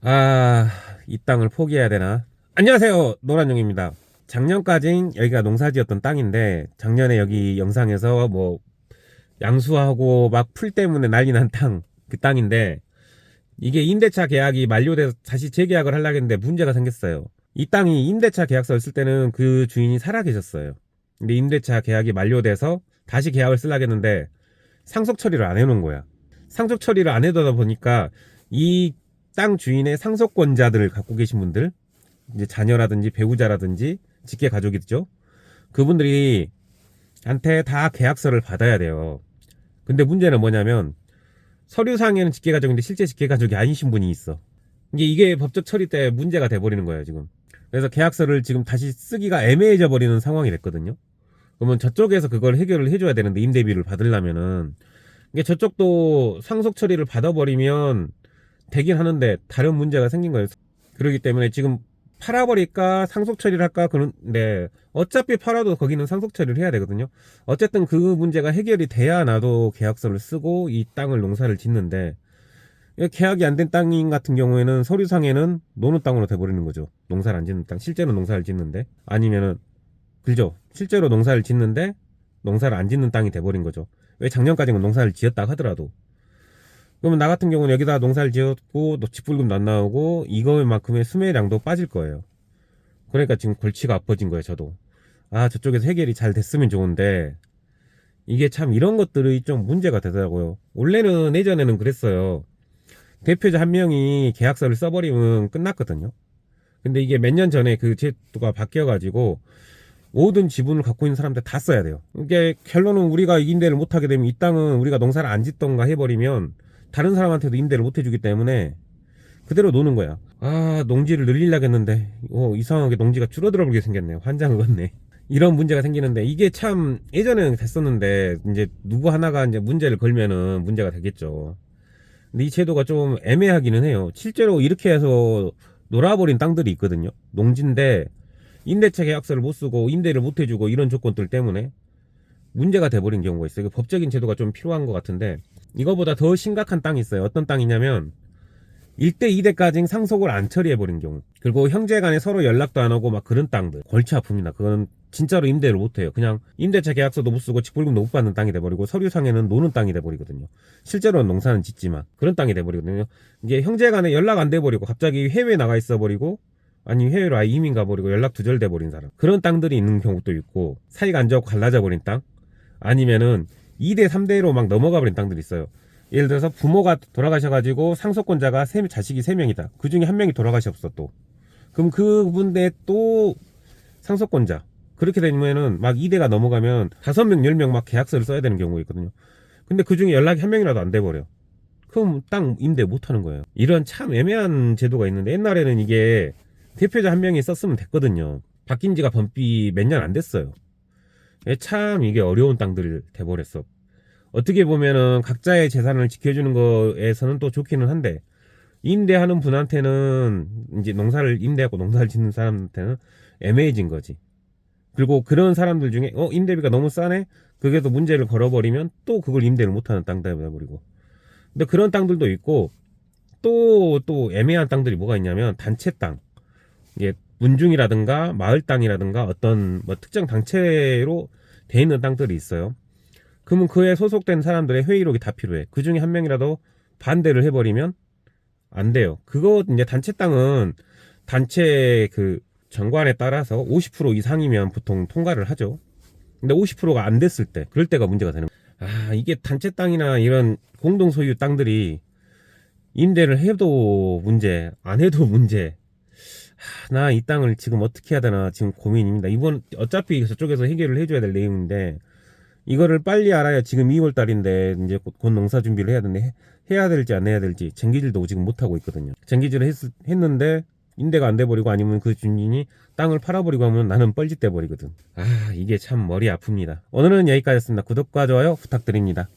아, 이 땅을 포기해야 되나? 안녕하세요, 노란용입니다. 작년까진 여기가 농사지었던 땅인데, 작년에 여기 영상에서 뭐, 양수하고 막 풀 때문에 난리 난 땅, 그 땅인데, 이게 임대차 계약이 만료돼서 다시 재계약을 하려고 했는데 문제가 생겼어요. 이 땅이 임대차 계약서를 쓸 때는 그 주인이 살아 계셨어요. 근데 임대차 계약이 만료돼서 다시 계약을 쓰려고 했는데, 상속 처리를 안 해놓은 거야. 상속 처리를 안 해두다 보니까 이 땅 주인의 상속권자들을 갖고 계신 분들, 이제 자녀라든지 배우자라든지 직계 가족이죠. 그분들이 한테 다 계약서를 받아야 돼요. 근데 문제는 뭐냐면 서류상에는 직계 가족인데 실제 직계 가족이 아니신 분이 있어. 이게 법적 처리 때 문제가 돼버리는 거예요 지금. 그래서 계약서를 지금 다시 쓰기가 애매해져 버리는 상황이 됐거든요. 그러면 저쪽에서 그걸 해결을 해줘야 되는데, 임대비를 받으려면은 이게 저쪽도 상속 처리를 받아버리면 되긴 하는데 다른 문제가 생긴 거예요. 그렇기 때문에 지금 팔아버릴까 상속 처리를 할까 그런데, 어차피 팔아도 거기는 상속 처리를 해야 되거든요. 어쨌든 그 문제가 해결이 돼야 나도 계약서를 쓰고 이 땅을 농사를 짓는데, 계약이 안 된 땅인 같은 경우에는 서류상에는 노는 땅으로 돼버리는 거죠. 농사를 안 짓는 땅, 실제로 농사를 짓는데. 아니면은, 그죠, 실제로 농사를 짓는데 농사를 안 짓는 땅이 돼버린 거죠. 왜 작년까지는 농사를 지었다 하더라도. 그러면 나 같은 경우는 여기다 농사를 지었고 집불금도 안 나오고 이거만큼의 수매량도 빠질 거예요. 그러니까 지금 골치가 아파진 거예요 저도. 아, 저쪽에서 해결이 잘 됐으면 좋은데, 이게 참 이런 것들이 좀 문제가 되더라고요. 원래는 예전에는 그랬어요. 대표자 한 명이 계약서를 써버리면 끝났거든요. 근데 이게 몇 년 전에 그 제도가 바뀌어가지고 모든 지분을 갖고 있는 사람들 다 써야 돼요. 이게 결론은, 우리가 임대를 못하게 되면 이 땅은 우리가 농사를 안 짓던가 해버리면 다른 사람한테도 임대를 못 해주기 때문에 그대로 노는 거야. 아, 농지를 늘리려고 했는데 이상하게 농지가 줄어들어 버리게 생겼네요. 환장을 걷네. 이런 문제가 생기는데, 이게 참 예전에는 됐었는데 이제 누구 하나가 이제 문제를 걸면은 문제가 되겠죠. 근데 이 제도가 좀 애매하기는 해요. 실제로 이렇게 해서 놀아버린 땅들이 있거든요. 농지인데 임대차 계약서를 못 쓰고 임대를 못 해주고 이런 조건들 때문에 문제가 돼버린 경우가 있어요. 법적인 제도가 좀 필요한 것 같은데, 이거보다 더 심각한 땅이 있어요. 어떤 땅이냐면 1대 2대까지 상속을 안 처리해버린 경우, 그리고 형제간에 서로 연락도 안 하고 막 그런 땅들 골치 아픕니다. 그거는 진짜로 임대를 못해요. 그냥 임대차 계약서도 못 쓰고 직불금도 못 받는 땅이 돼버리고 서류상에는 노는 땅이 돼버리거든요. 실제로는 농사는 짓지만 그런 땅이 돼버리거든요. 이게 형제간에 연락 안 돼버리고 갑자기 해외에 나가 있어버리고, 아니 해외로 아예 이민 가버리고 연락 두절돼버린 사람, 그런 땅들이 있는 경우도 있고, 사이가 안 좋고 갈라져버린 땅, 아니면은 2대 3대로 막 넘어가버린 땅들이 있어요. 예를 들어서 부모가 돌아가셔가지고 상속권자가 자식이 3명이다. 그 중에 한 명이 돌아가셨어 또. 그럼 그분의 또 상속권자. 그렇게 되면은 막 2대가 넘어가면 5명, 10명 막 계약서를 써야 되는 경우가 있거든요. 근데 그 중에 연락이 한 명이라도 안 돼버려. 그럼 땅 임대 못 하는 거예요. 이런 참 애매한 제도가 있는데, 옛날에는 이게 대표자 한 명이 썼으면 됐거든요. 바뀐 지가 범비 몇 년 안 됐어요. 참 이게 어려운 땅들 돼버렸어. 어떻게 보면은 각자의 재산을 지켜주는 거에서는 또 좋기는 한데, 임대하는 분한테는, 이제 농사를 임대하고 농사를 짓는 사람한테는 애매해진 거지. 그리고 그런 사람들 중에 임대비가 너무 싸네? 그게 또 문제를 걸어버리면 또 그걸 임대를 못하는 땅 돼버리고. 근데 그런 땅들도 있고, 또 애매한 땅들이 뭐가 있냐면 단체 땅. 이게 문중이라든가 마을 땅이라든가 어떤 뭐 특정 단체로 돼 있는 땅들이 있어요. 그러면 그에 소속된 사람들의 회의록이 다 필요해. 그 중에 한 명이라도 반대를 해버리면 안 돼요. 그거 이제 단체 땅은 단체 그 정관에 따라서 50% 이상이면 보통 통과를 하죠. 근데 50%가 안 됐을 때, 그럴 때가 문제가 되는 거예요. 아, 이게 단체 땅이나 이런 공동 소유 땅들이 임대를 해도 문제, 안 해도 문제. 나 이 땅을 지금 어떻게 해야 되나 지금 고민입니다. 이번 어차피 저쪽에서 해결을 해줘야 될 내용인데, 이거를 빨리 알아야, 지금 2월 달인데 이제 곧 농사 준비를 해야 되는데 해야 될지 안 해야 될지 쟁기질도 지금 못 하고 있거든요. 쟁기질을 했는데 임대가 안 돼 버리고, 아니면 그 주인이 땅을 팔아버리고 하면 나는 뻘짓돼 버리거든. 아, 이게 참 머리 아픕니다. 오늘은 여기까지였습니다. 구독과 좋아요 부탁드립니다.